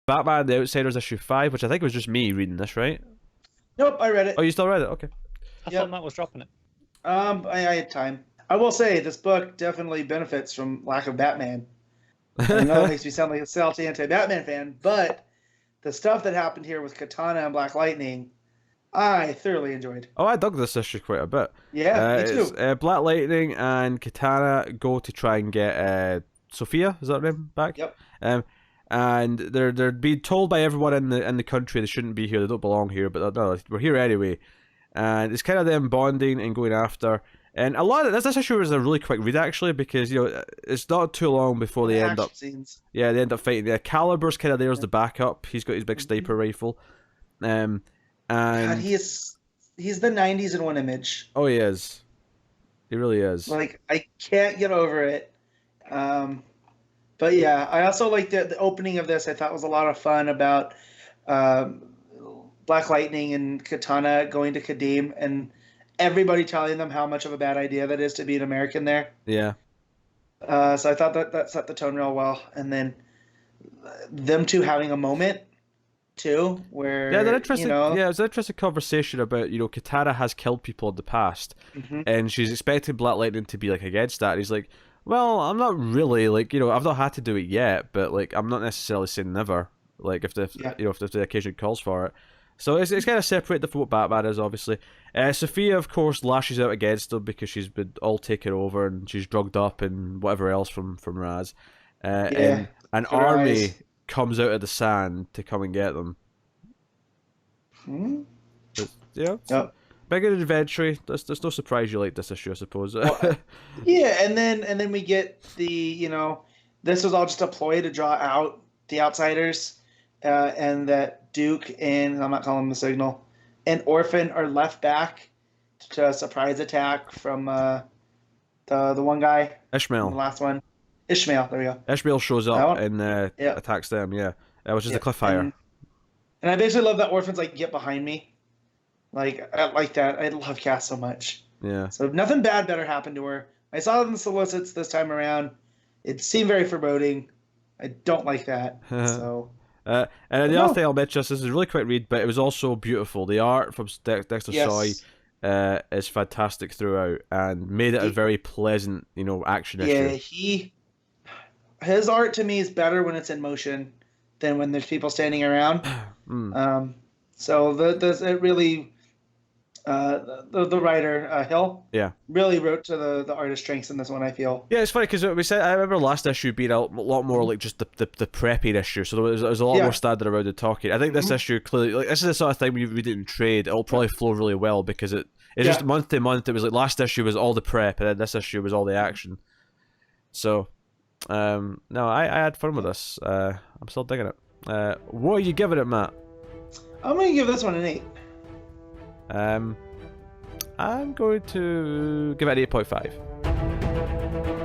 Batman the Outsiders issue 5, which I think was just me reading this, right? Nope, I read it. Oh, you still read it? Okay. I thought Matt was dropping it. I had time. I will say this book definitely benefits from lack of Batman. I know it makes me sound like a salty anti-Batman fan, but the stuff that happened here with Katana and Black Lightning, I thoroughly enjoyed. Oh, I dug this issue quite a bit. Yeah, me too. Black Lightning and Katana go to try and get Sophia, is that her name, back? Yep. And they're being told by everyone in the country they shouldn't be here, they don't belong here, but no, we're here anyway. And it's kind of them bonding and going after. And a lot of this issue was a really quick read actually, because it's not too long before they end up. Scenes. Yeah, they end up fighting. Yeah, Calibur's kind of there as the backup. He's got his big sniper rifle. And God, he's the '90s in one image. Oh, he is. He really is. Like I can't get over it. But yeah, I also like the opening of this. I thought was a lot of fun about Black Lightning and Katana going to Kadim and everybody telling them how much of a bad idea that is to be an American there. Yeah. So I thought that set the tone real well, and then them two having a moment too, where yeah, they're interesting. Yeah, it was an interesting conversation about Katana has killed people in the past, and she's expecting Black Lightning to be like against that. And he's like, well, I'm not really like I've not had to do it yet, but like I'm not necessarily saying never. Like if the occasion calls for it. So it's kind of separated from what Batman is, obviously. Sophia, of course, lashes out against him because she's been all taken over and she's drugged up and whatever else from Raz. And an army comes out of the sand to come and get them. Big adventure. There's no surprise you like this issue, I suppose. Well, yeah, and then we get the this was all just a ploy to draw out the Outsiders, and that Duke and I'm not calling him the Signal, and Orphan are left back to a surprise attack from the one guy. Ishmael. The last one. Ishmael, there we go. Ishmael shows up and attacks them, which is the cliffhanger. And I basically love that Orphan's like, get behind me. Like, I like that. I love Cass so much. Yeah. So nothing bad better happened to her. I saw it in the solicits this time around. It seemed very foreboding. I don't like that. So. And the other thing I'll mention, this is a really quick read, but it was also beautiful. The art from Dexter Soy is fantastic throughout and made it a very pleasant, action issue. Yeah, his art to me is better when it's in motion than when there's people standing around. So it really, the writer Hill, really wrote to the artist's strengths in this one. I feel. Yeah, it's funny because we said I remember last issue being a lot more like just the preppy issue, so there was a lot more standing around and talking. I think this issue clearly, like, this is the sort of thing when you read it in trade, it'll probably flow really well because it's just month to month. It was like last issue was all the prep, and then this issue was all the action. So, no, I had fun with this. I'm still digging it. What are you giving it, Matt? I'm gonna give this one an 8. I'm going to give it an 8.5.